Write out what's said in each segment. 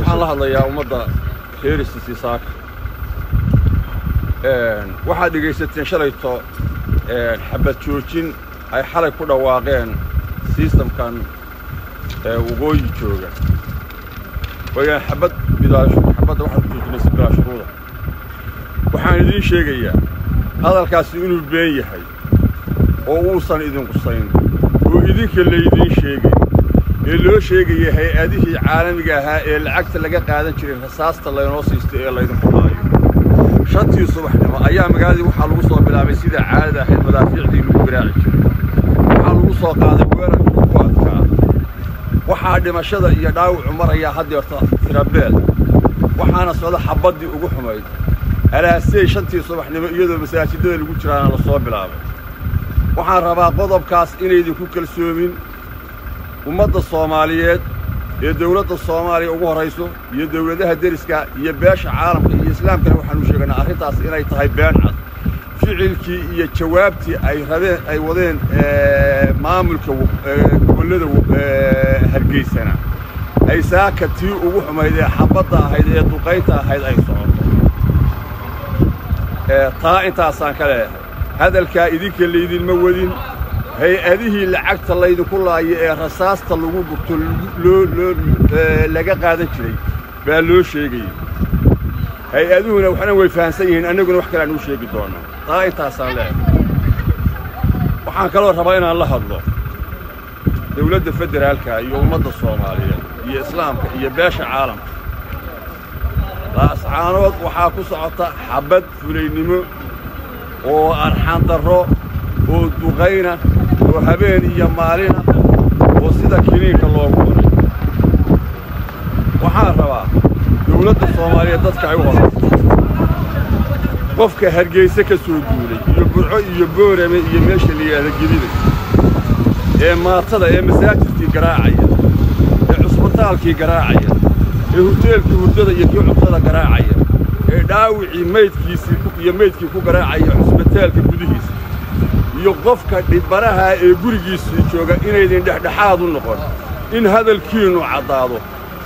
waxaan la hadlayaa ummadda heerisiisii saaka waxaad dhegaysateen shalayto xabad joojin ay xalay ku dhawaaqeen systemkan waqooyi jooga wayaan xabadda waxaan ku joojinay bilaa shuruuda waxaan idiin sheegayaa hadalkaasi inuu been yahay oo uusan idin qusayn oo idinka laydiin sheegay ee loo sheegaya hay-adihii caalamiga ahaa ee lacagta laga qaadan jiray rasaasta laynoo siistay ee laydinku haayo shantii subaxnimo ayaa magaaladii waxaa lagu soo bilaabay sida caadada ahayd madaafiicdii lagu garaaci jiray waxaa lagu soo qaaday weerarkii ku adkaa waxaa dhimashada iyo dhaawacu marayaa haddeerta tirabeel waxaana socda xabaddii ugu xumayd alaasey shantii subaxnimo iyadoo masaajidada lagu jiraana la soo bilaabay waxaan rabaa qodobkaas inaydinku kalsoomin ummadda Soomaaliyeed ee dawladda Soomaaliya ugu horeyso iyo dawladaha deriska iyo beesha caalamka iyo islaamkana waxaan u sheegnaa arrintaas inay tahay been cad ficilkii iyo jawaabtii ay wadeen maamulka gobollada Hargeysana ay saaka tii ugu xumayd ee xabadda ahayd ee duqaynta ahayd ay socoto taa intaasaan ka leeyahay hadalkaa idinka laydinma wadin hay-adihii lacagta laydinku laayo ee rasaasta lagu gurto laga qaadan jiray baa loo sheegayay hay-aduhuna waxna way fahansan yihiin annaguna wax kale aan u sheegi doonno taa intaasaan leeyahay waxaan kaloo rabaa inaan la hadlo dawladda federaalka iyo ummadda Soomaaliyeed iyo islaamka iyo beesha caalamka laascaanood waxaa ku socota xabad fulaynimo oo arxan darro oo duqayna oo habeen iyo maalina oo sida kiniinka loogu qoray waxaan rabaa dawladda Soomaaliyeed dadka ay u horeyso qofka Hargeysa ka soo duulay iyo Burco iyo Boorame iyo meesha la yiraahdo Gibile ee maatada ee masaajidkii garaacaya ee cusbitaalkii garaacaya ee hoteelkii hurdada iyo kii cuntada garaacaya ee dhaawicii meydkii ku garaacaya cusbitaalka gudihiisa iyo qofka dhibaraha ee gurigiisa jooga inaydin dhexdhexaad u noqon in hadalkiinu cadaado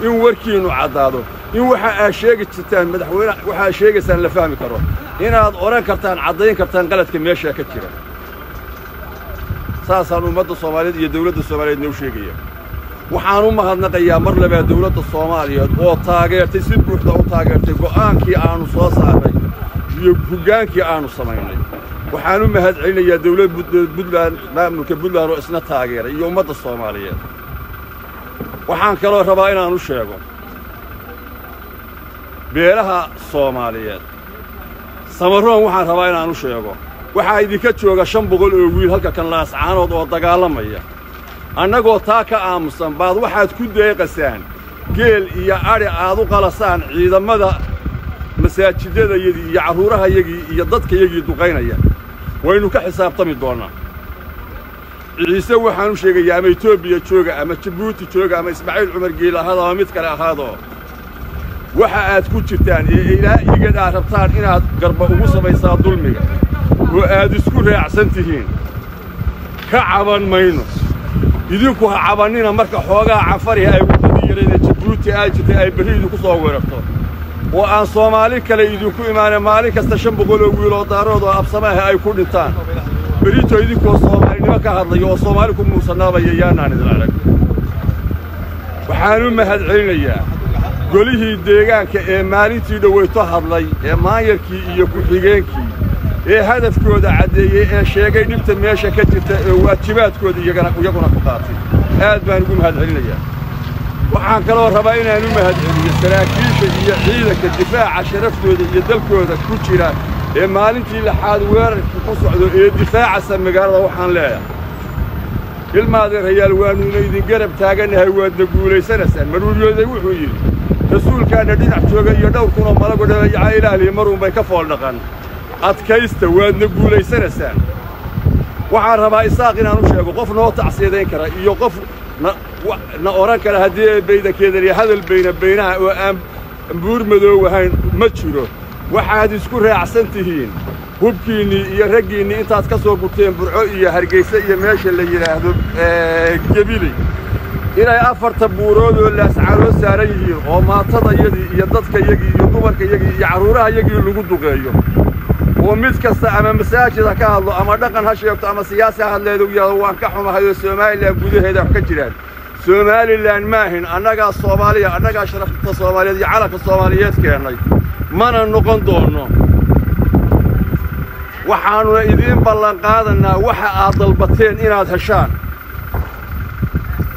in warkiinu cadaado in waxa aad sheegi jirtaan madaxweyne waxa aad sheegaysaan la fahmi karo inaad oran kartaan cadayn kartaan qaladka meesha ka jira saasaan ummadda Soomaaliyeed iyo dawladda Soomaaliyeed noo sheegaya waxaan u mahadnaqayaa mar labaad dawladda Soomaaliyeed oo taageertay si buuxda u taageertay go'aankii aanu soo saaray iyo hogaankii aanu samaynay waxaan u mahadcelinayaa dawladda Puntland maamulka Puntland oo isna taageeray iyo ummadda Soomaaliyeed waxaan kaloo rabaa inaan u sheego beelaha Soomaaliyeed samaroon waxaan rabaa inaan u sheego waxaa idinka jooga 500 oo wiil halka kan laascaanood oo dagaalamaya annagoo taa ka aamusan baad waxaad ku deeqasaan geel iyo ari aad u qalasaan ciidamada masaajidadayadii iyo carruurahayagii iyo dadkayagii duqaynaya waynu ka xisaabtami doonaa ciise waxaan u sheegayaa ama Itoobiya jooga ama Djibouti jooga ama Ismaaciil Cumar Geele ahaado ama mid kale ahaado waxa aad ku jirtaan ee ilaa iga rabtaan inaad garba ugu samaysaan dulmiga oo aad isku raacsan tihiin ka caban mayno idinku ha cabanina marka xoogaa cafari ay wadadii yareeyay Djibouti ay jirtay ay bariidu ku soo weerarto oo aan Soomaali kale idinku imaanay maalin kasta 500 oo wiil oo daarood oo absamaha ay ku dhintaan bariito idinku Soomaalinimo ka hadlayo oo Soomaali ku muusanaabaya yaanaan idin arag waxaan u mahadcelinayaa golihii deegaanka ee maalintii dhaweyto hadlay ee maayarkii iyo ku-xigeenkii ee hadafkooda cadeeyay ee sheegay dhibta meesha ka jirta ee waajibaadkooda iyaguna ku qaatay aad baan ugu mahadcelinayaa waxaan kaloo rabaa inaan u mahadceliyo saraakiisha iyo ciidanka difaaca sharaftooda iyo dalkooda ku jira ee maalintii lixaad weerarka ku socdo ee difaaca magaalada waxaan leeyahay ilmaade rayaal waanu idin garab taaganahay waadna guuleysanaysaan maruuriyooday wuxuu yiri rasuulkaana dhinac jooga iyo dhowr kun oo malagu dhalay ilaahay maruun bay ka fool dhaqan adkaysta waadna guuleysanaysaan waxaan rabaa isaaq inaan u sheego qof noo tacsiideyn kara iyo qof na oran kara haddii baydankeeda iyo hadal baynaha oo aan buur madow ahayn ma jiro waxaad isku raacsan tihiin hubkiinii iyo raggiinii intaad ka soo gurteen Burco iyo Hargeysa iyo meesha la yiraahdo Gibile inay afarta buurood oo la ascaaroo saaran yihiin oo maatadayadii iyo dadkayagii iyo dumarkayagii iyo carruurahayagii lagu duqeeyo oo mid kasta ama masaajid ha ka hadlo ama dhaqan ha sheegto ama siyaasi ha hadleedo yidhaahdo waan ka xumahay oo Soomaaliland gudaheeda wax ka jiraan Soomaaliland maahin annagaa Soomaaliya annagaa sharafta Soomaaliyeed iyo calanka Soomaaliyeed keenay mana noqon doono waxaanu idin ballan qaadanaa waxa aad dalbateen inaad heshaan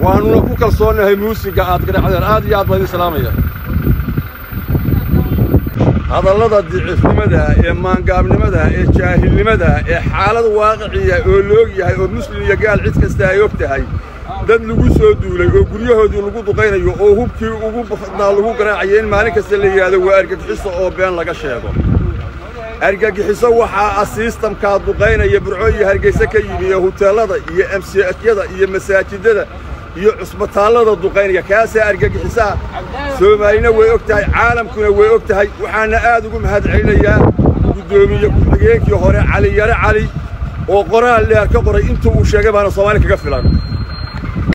waanu ku kalsoonahay muusiga aad garaacdeen aad iyo aad baan salaamaya hadallada dicifnimada ee maangaabnimada ee jaahilnimada ee xaalad waaqiciya oo loog yahay oo muslim iyo gaal cid kasta ay og tahay dad lagu soo duulay oo guryahoodii lagu duqaynayo oo hubkii ugu badnaa lagu garaacayay in maalin kasta la yiraahdo waa argagixiso oo been laga sheego argagixiso waxaa systemka duqaynaya burco iyo hargeysa ka yimi hoteelada iyo MCA-yada iyo masaajidada iyo cusbitaalada duqaynaya kaasa argagixisaa Soomaalina way og tahay caalamkuna way og tahay waxaana aad ugu mahadcelinayaa gudoomiye ku-xigeenkii hore Cali Yare Cali oo qoraal dheer ka qoray intuu uu sheegay baana Soomaali kaga filan